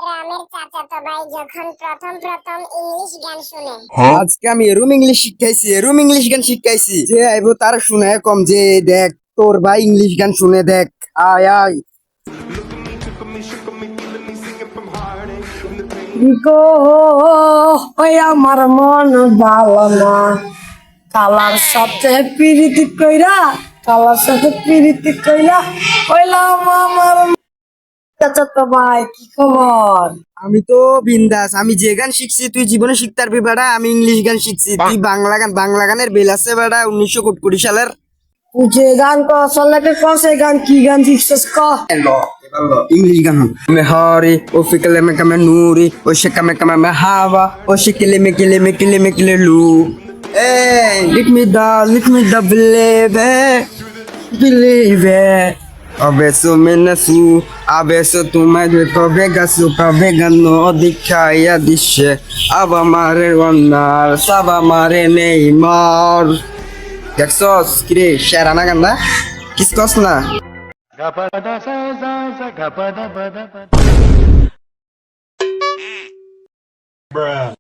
গ্রামের চাচাতো ভাই যখন প্রথম প্রথম ইংলিশ গান শুনে। আজকে আমি এরুম ইংলিশ শিখাইছি, এরুম ইংলিশ গান শিখাইছি যে আইবো তার শুনে কম যে দেখ তোর ভাই ইংলিশ গান শুনে দেখ। আয় আয় গো ওই আমার মন ভালো না কালার সাথে প্রীতি কইরা ওইলাম আমার চাচাতো ভাই কি খবর? আমি তো বিন্দাস, আমি যে গান শিখছি তুই জীবনে শিখতে পারবি বেড়া। আমি ইংলিশ গান শিখছি, তুই বাংলা গানের বেল আছে বেড়া 1920 সালের। তুই যে গান কসলাকে কসে গান কি গান শিখছস ক? ইংলিশ গান মে হরি ও ফিকলে মে কামে নুরি ও শেকা মে কামে মে হাওয়া ও শিকলে মে কিলে লু এই লিখ মি দা believe it adesso me ne su adesso tu mi hai detto vega no dicaia disce ava mare wannar sava mare Neymar Texas kire sharana ganda kis kosna Bruh.